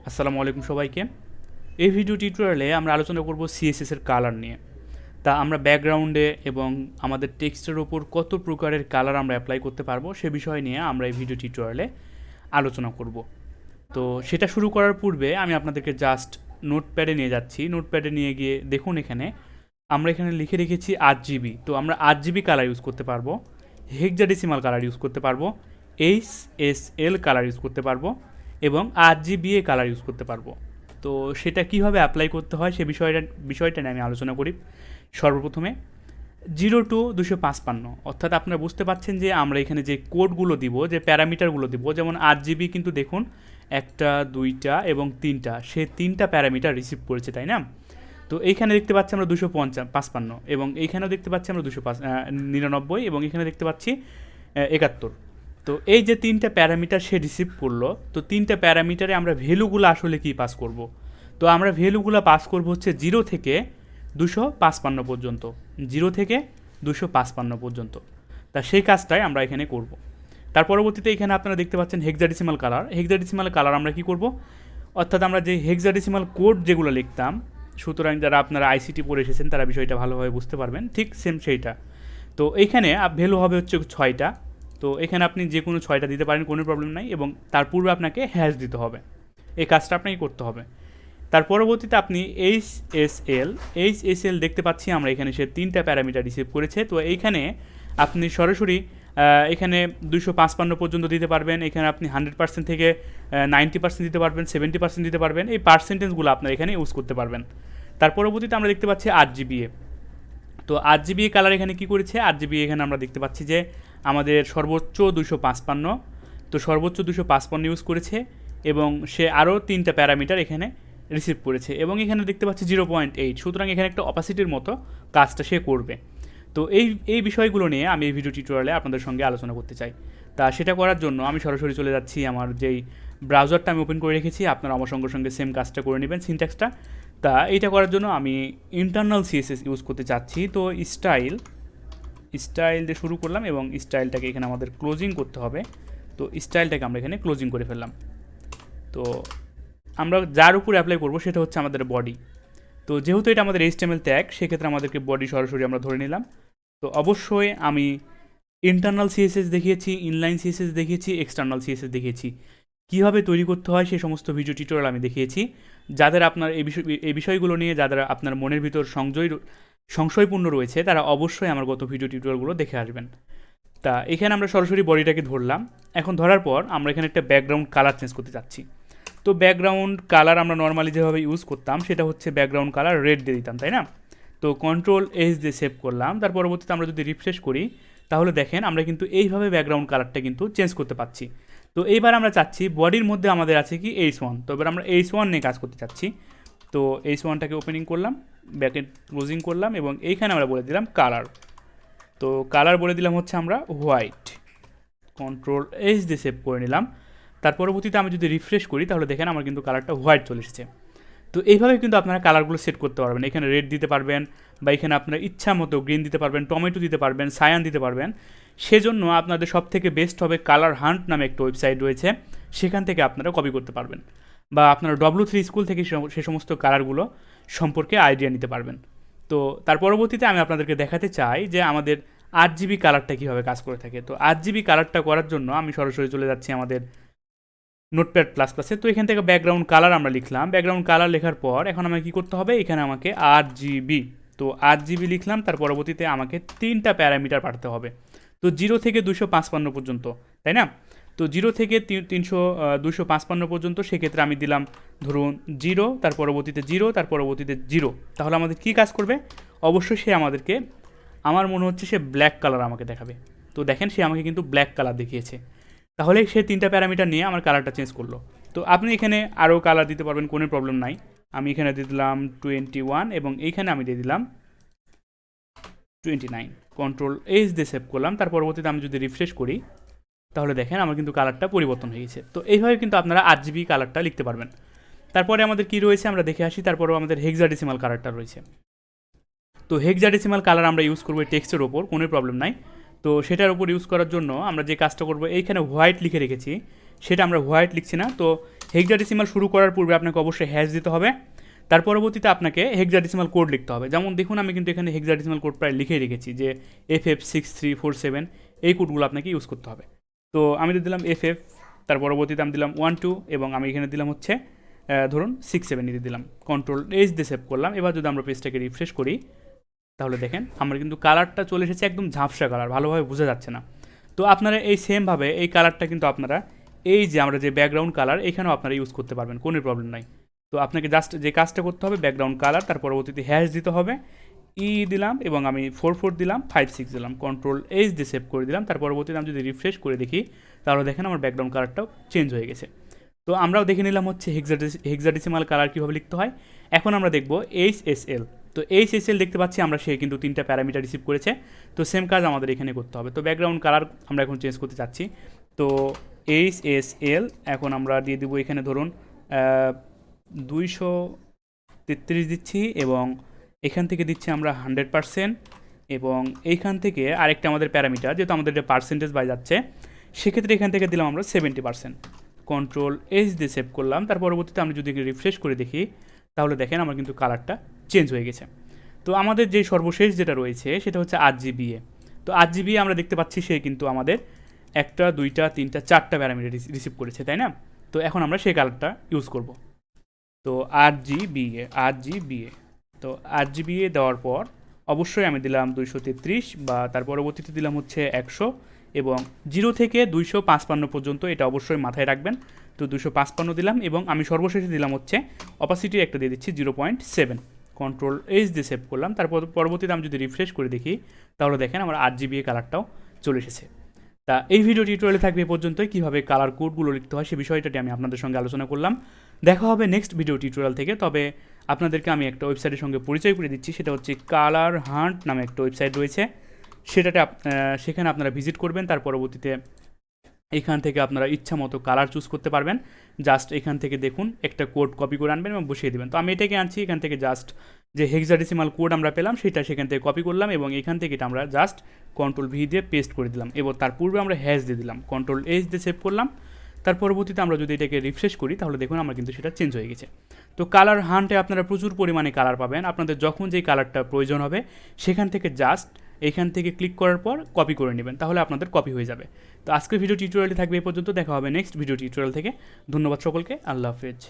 আসসালামু আলাইকুম সবাইকে। এই ভিডিও টিউটোরিয়ালে আমরা আলোচনা করব সিএসএস এর কালার নিয়ে। তা আমরা ব্যাকগ্রাউন্ডে এবং আমাদের টেক্সটের ওপর কত প্রকারের কালার আমরা অ্যাপ্লাই করতে পারবো সে বিষয় নিয়ে আমরা এই ভিডিও টিউটোরিয়ালে আলোচনা করব। তো সেটা শুরু করার পূর্বে আমি আপনাদেরকে জাস্ট নোটপ্যাডে নিয়ে যাচ্ছি। নোটপ্যাডে নিয়ে গিয়ে দেখুন এখানে আমরা এখানে লিখে রেখেছি 8GB। তো আমরা 8GB কালার ইউজ করতে পারবো, হেক্সাডেসিমাল কালার ইউজ করতে পারবো, এইচএসএল কালার ইউজ করতে পারবো এবং RGBA কালার ইউজ করতে পারবো। তো সেটা কীভাবে অ্যাপ্লাই করতে হয় সে বিষয়টা নিয়ে আমি আলোচনা করি। সর্বপ্রথমে 0 to 255, অর্থাৎ আপনারা বুঝতে পারছেন যে আমরা এখানে যে কোডগুলো দিব, যে প্যারামিটারগুলো দিব, যেমন 8GB কিন্তু দেখুন 1টা 2টা এবং 3টা, সে 3টা প্যারামিটার রিসিভ করেছে, তাই না? তো এইখানে দেখতে পাচ্ছি আমরা 255 এবং এইখানেও দেখতে পাচ্ছি আমরা 299 এবং এখানে দেখতে পাচ্ছি 71। তো এই যে 3টা প্যারামিটার সে রিসিভ করলো, তো 3টা প্যারামিটারে আমরা ভ্যালুগুলো আসলে কি পাস করব। তো আমরা ভ্যালুগুলো পাস করব হচ্ছে 0 থেকে 255 পর্যন্ত, 0 থেকে 255 পর্যন্ত। তা সেই কাজটাই আমরা এখানে করব। তার পরবর্তীতে এখানে আপনারা দেখতে পাচ্ছেন হেক্সাডেসিমাল কালার। হেক্সাডেসিমাল কালার আমরা কি করব, অর্থাৎ আমরা যে হেক্সাডেসিমাল কোড যেগুলো লিখতাম, সুতরাং যারা আপনারা আইসিটি পড়ে এসেছেন তারা বিষয়টা ভালোভাবে বুঝতে পারবেন, ঠিক সেম সেইটা। তো এইখানে ভ্যালু হবে হচ্ছে 6টা। তো এখানে আপনি যে কোনো 6টা দিতে পারেন, কোনো প্রবলেম নাই, এবং তার পূর্বে আপনাকে দিতে হবে। এই কাজটা আপনাকে করতে হবে। তার পরবর্তীতে আপনি এইচএসএল দেখতে পাচ্ছি আমরা এখানে সে 3টা প্যারামিটার রিসিভ করেছে। তো এইখানে আপনি সরাসরি এখানে 255 পর্যন্ত দিতে পারবেন। এখানে আপনি 100% থেকে 90% দিতে পারবেন, 70% দিতে পারবেন। এই পার্সেন্টেজগুলো আপনার এখানে ইউজ করতে পারবেন। তার পরবর্তীতে আমরা দেখতে পাচ্ছি 8GBA। তো 8GBA কালার এখানে কি করেছে, 8GBA এখানে আমরা দেখতে পাচ্ছি যে আমাদের সর্বোচ্চ 255, তো সর্বোচ্চ 255 ইউজ করেছে এবং সে আরও 3টা প্যারামিটার এখানে রিসিভ করেছে এবং এখানে দেখতে পাচ্ছি 0.8। সুতরাং এখানে একটা অপাসিটির মতো কাজটা সে করবে। তো এই বিষয়গুলো নিয়ে আমি এই ভিডিও টিউটোরিয়ালে আপনাদের সঙ্গে আলোচনা করতে চাই। তা সেটা করার জন্য আমি সরাসরি চলে যাচ্ছি আমার যেই ব্রাউজারটা আমি ওপেন করে রেখেছি। আপনারা আমার সঙ্গে সঙ্গে সেম কাজটা করে নেবেন, সিনট্যাক্সটা। তা এইটা করার জন্য আমি ইন্টারনাল সিএসএস ইউজ করতে চাচ্ছি। তো স্টাইল দিয়ে শুরু করলাম এবং স্টাইলটাকে এখানে আমাদের ক্লোজিং করতে হবে। তো স্টাইলটাকে আমরা এখানে ক্লোজিং করে ফেললাম। তো আমরা যার উপর অ্যাপ্লাই করব সেটা হচ্ছে আমাদের বডি। তো যেহেতু এটা আমাদের HTML ট্যাগ, সেক্ষেত্রে আমাদেরকে বডি সরাসরি আমরা ধরে নিলাম। তো অবশ্যই আমি ইন্টারনাল সিএসএস দেখিয়েছি, ইনলাইন সিএসএস দেখিয়েছি, এক্সটার্নাল সিএসএস দেখিয়েছি। কীভাবে তৈরি করতে হয় সেই সমস্ত ভিডিও টিউটোরিয়াল আমি দেখিয়েছি। যাদের আপনার এই বিষয়গুলো নিয়ে যাদের আপনার মনের ভিতর সংশয়পূর্ণ রয়েছে তারা অবশ্যই আমার গত ভিডিও টিউটোরিয়ালগুলো দেখে আসবেন। তা এখানে আমরা সরাসরি বডিটাকে ধরলাম। এখন ধরার পর আমরা এখানে একটা ব্যাকগ্রাউন্ড কালার চেঞ্জ করতে চাচ্ছি। তো ব্যাকগ্রাউন্ড কালার আমরা নর্মালি যেভাবে ইউজ করতাম সেটা হচ্ছে ব্যাকগ্রাউন্ড কালার রেড দিয়ে দিতাম, তাই না? তো Ctrl+H দিয়ে সেভ করলাম। তার পরবর্তীতে আমরা যদি রিফ্রেশ করি তাহলে দেখেন আমরা কিন্তু এইভাবে ব্যাকগ্রাউন্ড কালারটা কিন্তু চেঞ্জ করতে পারছি। তো এইবার আমরা চাচ্ছি বডির মধ্যে আমাদের আছে কি H1। তো এবার আমরা H1 নিয়ে কাজ করতে চাচ্ছি। তো H1টাকে ওপেনিং করলাম, ব্র্যাকেট ক্লোজিং করলাম এবং এইখানে আমরা বলে দিলাম কালার। তো কালার বলে দিলাম হচ্ছে আমরা হোয়াইট। Ctrl+H দিয়ে সেভ করে নিলাম। তার পরবর্তীতে আমি যদি রিফ্রেশ করি তাহলে দেখেন আমার কিন্তু কালারটা হোয়াইট চলে এসেছে। তো এইভাবে কিন্তু আপনারা কালারগুলো সেট করতে পারবেন। এখানে রেড দিতে পারবেন বা এখানে আপনার ইচ্ছা মতো গ্রিন দিতে পারবেন, টমেটো দিতে পারবেন, সায়ান দিতে পারবেন। সেজন্য আপনাদের সবথেকে বেস্ট হবে কালার হান্ট নামে একটা ওয়েবসাইট রয়েছে, সেখান থেকে আপনারা কপি করতে পারবেন বা আপনারা W3 স্কুল থেকে সে সমস্ত কালারগুলো সম্পর্কে আইডিয়া নিতে পারবেন। তো তার পরবর্তীতে আমি আপনাদেরকে দেখাতে চাই যে আমাদের 8GB কালারটা কীভাবে কাজ করে থাকে। তো 8GB কালারটা করার জন্য আমি সরাসরি চলে যাচ্ছি আমাদের নোটপ্যাড++-এ। তো এখান থেকে ব্যাকগ্রাউন্ড কালার আমরা লিখলাম। ব্যাকগ্রাউন্ড কালার লেখার পর এখন আমাকে কী করতে হবে, এখানে আমাকে 8GB, তো 8GB লিখলাম। তার পরবর্তীতে আমাকে 3টা প্যারামিটার পাঠাতে হবে। তো 0 থেকে 255 পর্যন্ত, তাই না? তো 0 থেকে 255 পর্যন্ত, সেক্ষেত্রে আমি দিলাম ধরুন 0, তার পরবর্তীতে 0, তার পরবর্তীতে 0। তাহলে আমাদের কী কাজ করবে, অবশ্যই সে আমাদেরকে, আমার মনে হচ্ছে সে ব্ল্যাক কালার আমাকে দেখাবে। তো দেখেন সে আমাকে কিন্তু ব্ল্যাক কালার দেখিয়েছে। তাহলে সে 3টা প্যারামিটার নিয়ে আমার কালারটা চেঞ্জ করলো। তো আপনি এখানে আরও কালার দিতে পারবেন, কোনো প্রবলেম নাই। আমি এখানে দিয়ে দিলাম 21 এবং এইখানে আমি দিয়ে দিলাম 29। Ctrl+H দিয়ে সেভ করলাম। তার পরবর্তীতে আমি যদি রিফ্রেশ করি তাহলে দেখেন আমার কিন্তু কালারটা পরিবর্তন হয়ে গেছে। তো এইভাবে কিন্তু আপনারা 8GB কালারটা লিখতে পারবেন। তারপরে আমাদের কি রয়েছে আমরা দেখে আসি। তারপরেও আমাদের হেক্সাডেসিমাল কালারটা রয়েছে। তো হেক্সাডেসিমাল কালার আমরা ইউজ করবো টেক্সটের ওপর, কোনো প্রবলেম নাই। তো সেটার উপর ইউজ করার জন্য আমরা যে কাজটা করবো, এইখানে হোয়াইট লিখে রেখেছি, সেটা আমরা হোয়াইট লিখছি না। তো হেক্সাডেসিমাল শুরু করার পূর্বে আপনাকে অবশ্যই হ্যাশ দিতে হবে, তার পরবর্তীতে আপনাকে হেক্সাডেসিমাল কোড লিখতে হবে। যেমন দেখুন আমি কিন্তু এখানে হেক্সাডেসিমাল কোড প্রায় লিখে রেখেছি যে FF6347, এই কোডগুলো আপনাকে ইউজ করতে হবে। তো আমি দিলাম FF, তার পরবর্তীতে আমি দিলাম 12 এবং আমি এখানে দিলাম হচ্ছে ধরুন 67 দিয়ে দিলাম, কন্ট্রোল এইচ দিয়ে সেভ করলাম। এবার যদি আমরা পেজটাকে রিফ্রেশ করি তাহলে দেখেন আমরা কিন্তু কালারটা চলে এসেছে একদম ঝাপসা কালার, ভালোভাবে বোঝা যাচ্ছে না। তো আপনারা এই সেমভাবে এই কালারটা কিন্তু আপনারা এই যে আমরা যে ব্যাকগ্রাউন্ড কালার এখানেও আপনারা ইউজ করতে পারবেন, কোনো প্রবলেম নাই। তো আপনাকে জাস্ট যে কাজটা করতে হবে ব্যাকগ্রাউন্ড কালার, তার পরবর্তীতে হ্যাশ দিতে হবে, দিলাম এবং আমি 44 দিলাম, 56 দিলাম, কন্ট্রোল এইচ দিয়ে সেভ করে দিলাম। তার পরবর্তীতে আমি যদি রিফ্রেশ করে দেখি তাহলে দেখেন আমার ব্যাকগ্রাউন্ড কালারটাও চেঞ্জ হয়ে গেছে। তো আমরাও দেখে নিলাম হচ্ছে হেক্সাডেসিমাল কালার কীভাবে লিখতে হয়। এখন আমরা দেখব HSL। তো HSL দেখতে পাচ্ছি আমরা সে কিন্তু 3টা প্যারামিটার রিসিভ করেছে। তো সেম কাজ আমাদের এখানে করতে হবে। তো ব্যাকগ্রাউন্ড কালার আমরা এখন চেঞ্জ করতে চাচ্ছি। তো HSL এখন আমরা দিয়ে দেবো এখানে ধরুন 233 দিচ্ছি এবং এখান থেকে দিচ্ছি আমরা 100% এবং এইখান থেকে আরেকটা আমাদের প্যারামিটার, যেহেতু আমাদের এটা পার্সেন্টেজ বাই যাচ্ছে সেক্ষেত্রে এখান থেকে দিলাম আমরা 70%, কন্ট্রোল এইচ দিয়ে সেভ করলাম। তার পরবর্তীতে আমি যদি রিফ্রেশ করে দেখি তাহলে দেখেন আমার কিন্তু কালারটা চেঞ্জ হয়ে গেছে। তো আমাদের যে সর্বশেষ যেটা রয়েছে সেটা হচ্ছে RGBA। তো RGBA আমরা দেখতে পাচ্ছি সে কিন্তু আমাদের 1টা 2টা 3টা 4টা প্যারামিটার রিসিভ করেছে, তাই না? তো এখন আমরা সেই কালারটা ইউজ করব। তো RGBA তো RGBA দেওয়ার পর অবশ্যই আমি দিলাম 233 বা তার পরবর্তীতে দিলাম হচ্ছে 100 এবং 0 থেকে 255 পর্যন্ত, এটা অবশ্যই মাথায় রাখবেন। তো 255 দিলাম এবং আমি সর্বশেষে দিলাম হচ্ছে অপাসিটি একটা দিয়ে দিচ্ছি 0.7, কন্ট্রোল এইচ দিয়ে সেভ করলাম। তারপর পরবর্তীতে আমি যদি রিফ্রেশ করে দেখি তাহলে দেখেন আমার RGBA কালারটাও চলে এসেছে। তা এই ভিডিও টিউটোরিয়ালে থাকবে এ পর্যন্তই, কীভাবে কালার কোডগুলো লিখতে হয় সে বিষয়টাটি আমি আপনাদের সঙ্গে আলোচনা করলাম। দেখা হবে নেক্সট ভিডিও টিউটোরিয়াল থেকে। তবে আপনাদেরকে আমি একটা ওয়েবসাইটের সঙ্গে পরিচয় করে দিচ্ছি, সেটা হচ্ছে কালার হান্ট নামে একটা ওয়েবসাইট রয়েছে। সেখানে আপনারা ভিজিট করবেন, তার পরবর্তীতে এখান থেকে আপনারা ইচ্ছা মতো কালার চুজ করতে পারবেন। জাস্ট এখান থেকে দেখুন একটা কোড কপি করে আনবেন এবং বসিয়ে দেবেন। তো আমি এটাকে আনছি, এখান থেকে জাস্ট যে হেক্সাডেসিমাল কোড আমরা পেলাম সেটা সেখান থেকে কপি করলাম এবং এখান থেকে এটা আমরা জাস্ট কন্ট্রোল ভি দিয়ে পেস্ট করে দিলাম। এবার তার পূর্বে আমরা হ্যাশ দিয়ে দিলাম, কন্ট্রোল এইচ দিয়ে সেভ করলাম। তার পরবর্তীতে আমরা যদি এটাকে রিফ্রেশ করি তাহলে দেখুন আমরা কিন্তু সেটা চেঞ্জ হয়ে গেছে। তো কালার হান্টে আপনারা প্রচুর পরিমাণে কালার পাবেন, আপনাদের যখন যেই কালারটা প্রয়োজন হবে সেখান থেকে জাস্ট এখান থেকে ক্লিক করার পর কপি করে নেবেন, তাহলে আপনাদের কপি হয়ে যাবে। তো আজকের ভিডিও টিউটোরিয়ালটি থাকবে এই পর্যন্ত, দেখা হবে নেক্সট ভিডিও টিউটোরিয়াল থেকে। ধন্যবাদ সকলকে, আল্লাহ হাফেজ।